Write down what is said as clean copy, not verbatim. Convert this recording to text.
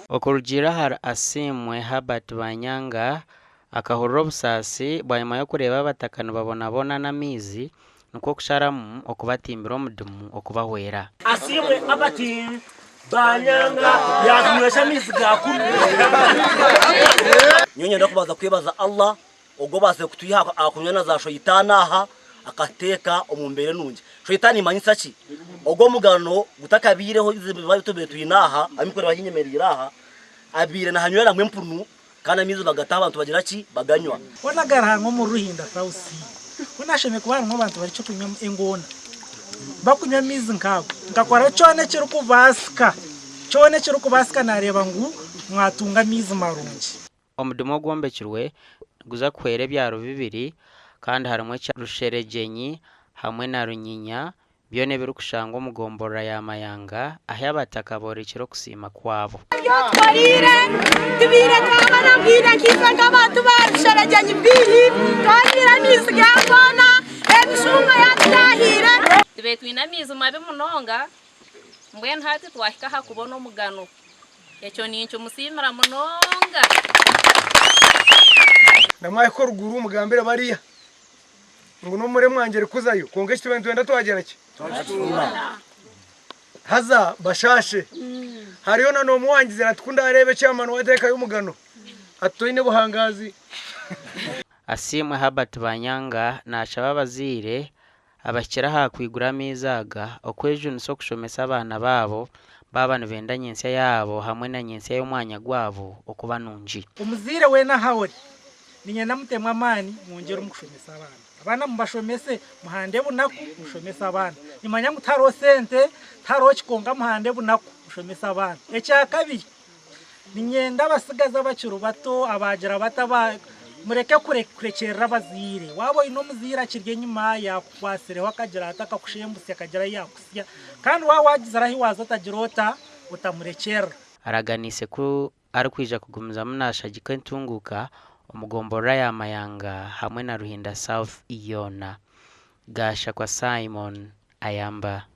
Okurugira hari Asimwe Herbert Banyanga akahurira obusasi bwanyuma yo kureba abatakani babonabona n'amizi nuko kusharamu okubatimbira omudimu okubahwera. Asimwe Herbert Banyanga yakunywesha amizi gakuru nyonye ndakubaza kwibaza Allah ubwo base kutuyiha akunywa na za shoyitani aha akateka omumbere nunje shoyitani imanyisa ki ubwo mugano gutakabireho izibibaye tuyinaha amikore bahinyemerira aha abire na hanywera mwe mpunu kana mizo bagataha abantu bagira ki baganywa onagara nko mu Ruhinda Sausi unasheme kubana mu abantu bari cyo kunywa engona bakunywa mizi nkabo ngakora cyone kiri kubasika nareba ngu mwatunga mizi marungi. Omudimu gwombekirwe guza kwera byaro bibiri kandi harimo cya Rusheregenyi hamwe na Runyinya byone biri kushanga omugombora ya Mayanga aho abataka borekero kusima kwabo. Twarire tubire kabana bwira kiza abantu barusheregenyi biri twarira mizi gakona ebishunga yatahira tube twinamiza mabe munonga mbwe ntati twahika hakubona omugano ekyo nincho musimira munonga namwaye ko ruguru umugambira bariya ngo numure mwangere kuzayo konge kitwe twenda twagera ki haza bashashe hariyo na no muwangize natukunda arebe cyamano wateka y'umugano atoyine buhangazi. Asimwe Herbert Banyanga nashaba bazire abakira hakwigura mizaga okwejo niso kushomesa abana babo babana benda nyense yabo hamwe na nyense y'umwanya gwabo okuba nunji. Umuzire we na hawori ninye namutemwa mani mwongera umushomesa abana mubashomese muhande bunaku mushomesa abana nimanya mutaro sente taro kikonga muhande bunaku mushomesa abana. Ekya kabiri ninyenda basigaza bakiro bato abagira bataba mureke kurekerera bazire wabo ino muzira kirye nyuma yakwasire wakagira ataka kushembusya akagira yakusya kandi wawagize rahi wazo tagirota utamurekera. Araganise ku ari kwija kugumiza munasha gikentunguka omugombora ya Mayanga hamwe na Ruhinda South Iyona gasha kwa Simon Ayamba.